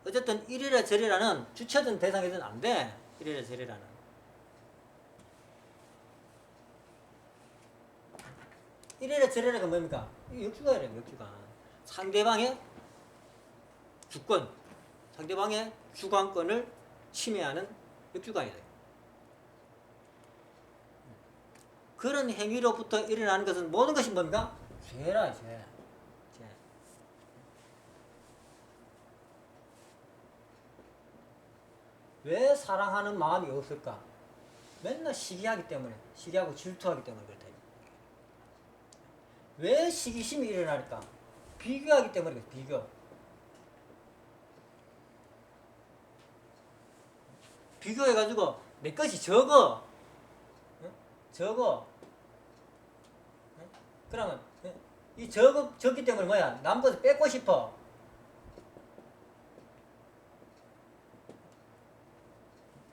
어쨌든 이래라 저래라는 주체든 대상이든 안 돼. 이래라 저래라는. 이래라 저래라가 뭡니까? 역주가예요, 역주가. 상대방의 주권, 상대방의 주관권을 침해하는 역주가이다. 그런 행위로부터 일어나는 것은 모든 것이 뭡니까? 죄라, 죄. 왜 사랑하는 마음이 없을까? 맨날 시기하기 때문에, 시기하고 질투하기 때문에 그렇다. 왜 시기심이 일어날까? 비교하기 때문에 그래, 비교. 비교해가지고 내 것이 적어. 응? 적어. 응? 그러면 응? 이 적기 때문에 뭐야? 남 것을 뺏고 싶어.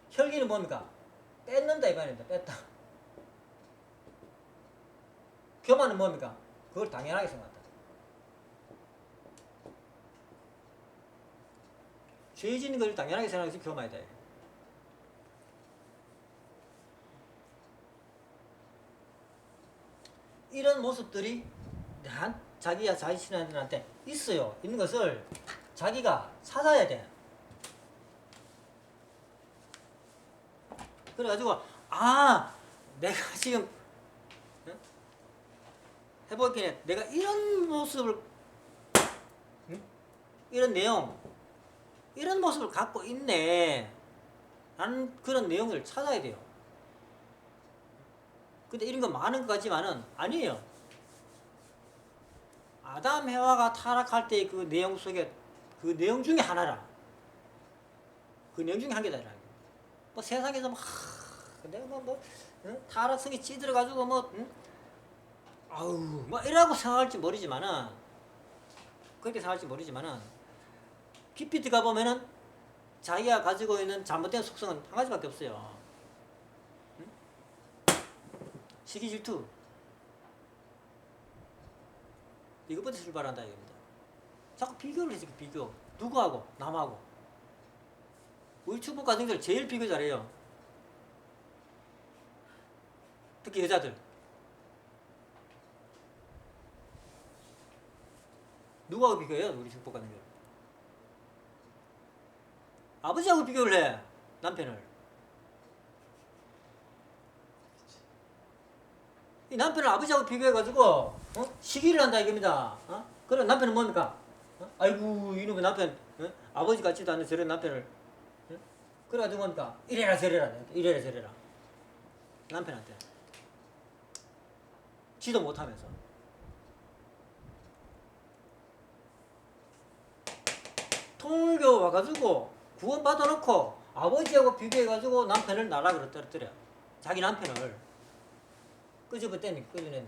혈기는 뭡니까? 뺏는다 이 말입니다. 뺐다. 교만은 뭡니까? 그걸 당연하게 생각한다. 죄 짓는 걸 당연하게 생각해서 교만이다. 이런 모습들이 자기야 자기 신앙들한테 있어요. 있는 것을 자기가 찾아야 돼. 그래가지고 내가 지금 해보기에 내가 이런 모습을 이런 내용 이런 모습을 갖고 있네 라는 그런 내용을 찾아야 돼요. 근데 이런 거 많은 것 같지만은 아니에요. 아담 해와가 타락할 때 그 내용 속에 그 내용 중에 하나라. 그 내용 중에 한 개다. 뭐 세상에서 내가 타락성이 찌들어가지고 이라고 생각할지 모르지만은 그렇게 생각할지 모르지만은 깊이 들어가 보면은 자기가 가지고 있는 잘못된 속성은 한 가지밖에 없어요. 시기 질투. 이것부터 출발한다 이겁니다. 자꾸 비교를 해서 비교. 누구하고? 남하고. 우리 축복 가정들 제일 비교 잘해요. 특히 여자들. 누구하고 비교해요? 우리 축복 가정들. 아버지하고 비교를 해. 남편을. 이 남편을 아버지하고 비교해가지고 시기를 한다 이겁니다. 그럼 남편은 뭡니까? 아이고 이놈의 남편 아버지 같지도 않은 저런 남편을 그래가지고 뭡니까? 이래라 저래라 남편한테 지도 못하면서 통일교 와가지고 구원 받아놓고 아버지하고 비교해가지고 남편을 나락으로 떨어뜨려. 자기 남편을 끄집어내네.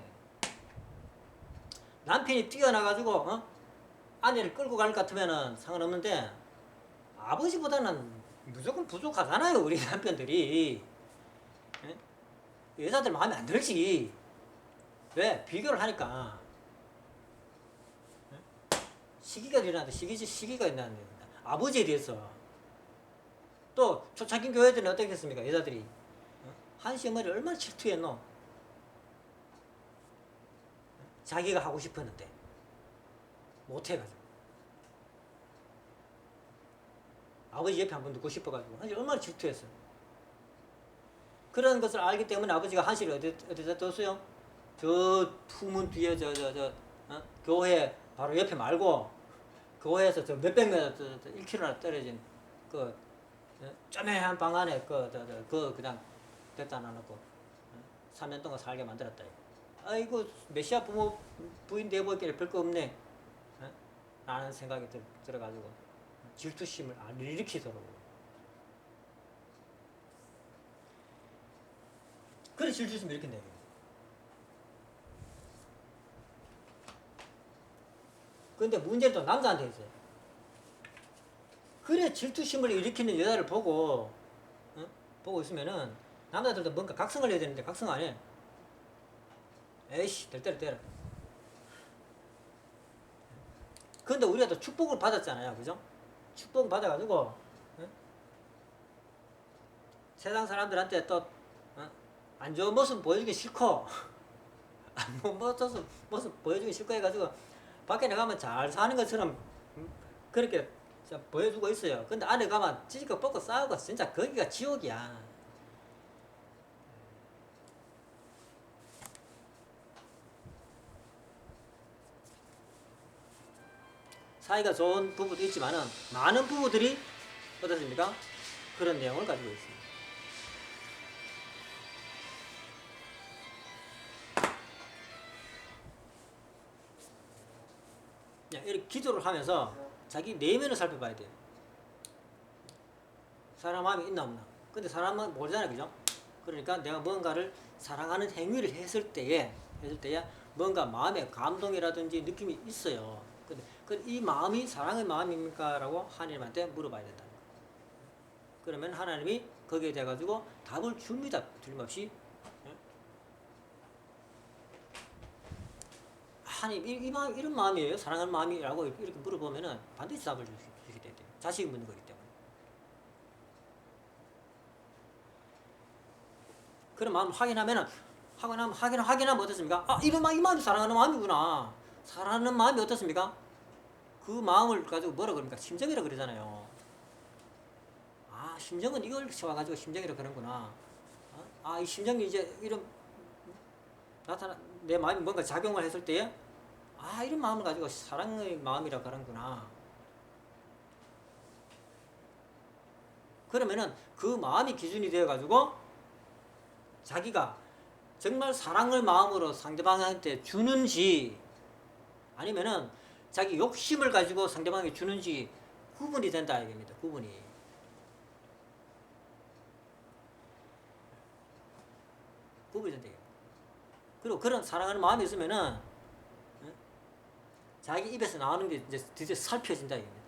남편이 뛰어나가지고 아내를 끌고 갈 것 같으면은 상관없는데 아버지보다는 무조건 부족하잖아요. 우리 남편들이. 여자들 마음에 안 들지. 왜? 비교를 하니까. 시기가 일어난다. 시기가 일어난다. 아버지에 대해서. 또 초창기 교회들은 어떻게 했습니까? 여자들이 한 시어머니 얼마나 질투했노? 자기가 하고 싶었는데 못해가지고 아버지 옆에 한번 눕고 싶어가지고 한시 얼마나 질투했어요. 그런 것을 알기 때문에 아버지가 한시를 어디다 뒀어요? 저 풍문 뒤에 교회 바로 옆에 말고 교회에서 저 몇백 미터 1km나 떨어진 그 쪼매한 방 안에 그냥 됐다 놔놓고 3년 동안 살게 만들었다. 아이고 메시아 부인 돼보기에 별거 없네 라는 생각이 들어가지고 질투심을 안 일으키더라고요. 그래 질투심을 일으킨다. 근데 문제는 또 남자한테 있어요. 그래 질투심을 일으키는 여자를 보고 있으면은 남자들도 뭔가 각성을 해야 되는데 각성 안 해. 에이씨 될 대로 때려. 근데 우리가 또 축복을 받았잖아요. 그죠? 축복 받아가지고 세상 사람들한테 또 안 좋은 모습 보여주기 싫고 안 좋은 모습 보여주기 싫고 해가지고 밖에 나가면 잘 사는 것처럼 그렇게 보여주고 있어요. 근데 안에 가면 찌질거 벗고 싸우고 진짜 거기가 지옥이야. 사이가 좋은 부부도 있지만은 많은 부부들이 어떻습니까? 그런 내용을 가지고 있습니다. 이렇게 기도를 하면서 자기 내면을 살펴봐야 돼요. 사람 마음이 있나 없나. 근데 사람은 모르잖아요, 그죠? 그러니까 내가 뭔가를 사랑하는 행위를 했을 때에 뭔가 마음에 감동이라든지 느낌이 있어요. 근데 이 마음이 사랑의 마음입니까?라고 하나님한테 물어봐야 된다. 그러면 하나님이 거기에 대해 가지고 답을 줍니다. 틀림없이. 하나님 이런 마음이에요? 사랑하는 마음이라고 이렇게 물어보면은 반드시 답을 주시게 돼요. 자식이 묻는 거기 때문에. 그런 마음 확인하면 어떻습니까? 이 마음이 사랑하는 마음이구나. 사랑하는 마음이 어떻습니까? 그 마음을 가지고 뭐라 그럽니까? 심정이라 그러잖아요. 심정은 이걸 세워가지고 심정이라 그러는구나. 이 심정이 이제 이런 내 마음이 뭔가 작용을 했을 때에 이런 마음을 가지고 사랑의 마음이라 그러는구나. 그러면은 그 마음이 기준이 되어가지고 자기가 정말 사랑을 마음으로 상대방한테 주는지 아니면은 자기 욕심을 가지고 상대방에게 주는지 구분이 된다 이겁니다. 구분이. 구분이 된다. 그리고 그런 사랑하는 마음이 있으면은 자기 입에서 나오는 게 이제 드디어 살펴진다 이겁니다.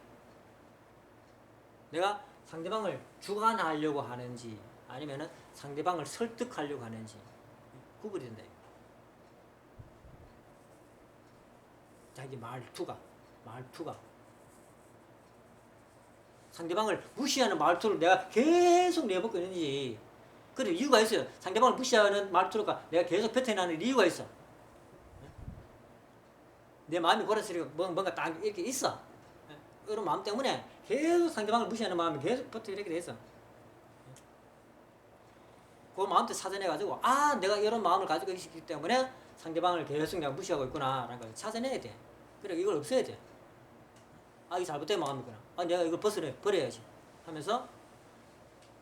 내가 상대방을 주관하려고 하는지 아니면은 상대방을 설득하려고 하는지 구분이 된다. 자기 말투가 상대방을 무시하는 말투를 내가 계속 내뱉고 있는지 그래 이유가 있어요. 상대방을 무시하는 말투가 내가 계속 뱉어나는 이유가 있어. 내 마음이 그래서 뭔가 딱 이렇게 있어. 이런 마음 때문에 계속 상대방을 무시하는 마음이 계속 버텨 이렇게 돼 있어. 그 마음도 찾아내가지고 내가 이런 마음을 가지고 있기 때문에 상대방을 계속 내가 무시하고 있구나 라는 걸 찾아내야 돼. 그래 이걸 없애야 돼. 이게 잘못된 마음이구나. 내가 이걸 버려야지 하면서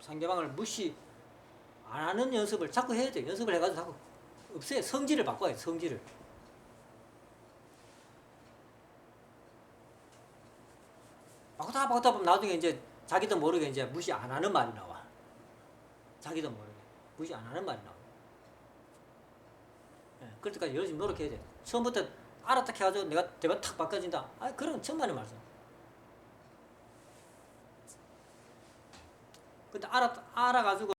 상대방을 무시 안 하는 연습을 자꾸 해야 돼. 연습을 해가지고 자꾸 없애. 성질을 바꿔야 돼. 성질을. 바꾸다 보면 나중에 이제 자기도 모르게 이제 무시 안 하는 말이 나와. 자기도 모르게 무시 안 하는 말이 나와. 그럴 때까지 열심히 노력해야 돼. 처음부터 알았다 해가지고 내가 대박 탁 바꿔진다. 그런 천만의 말씀. 근데 알아가지고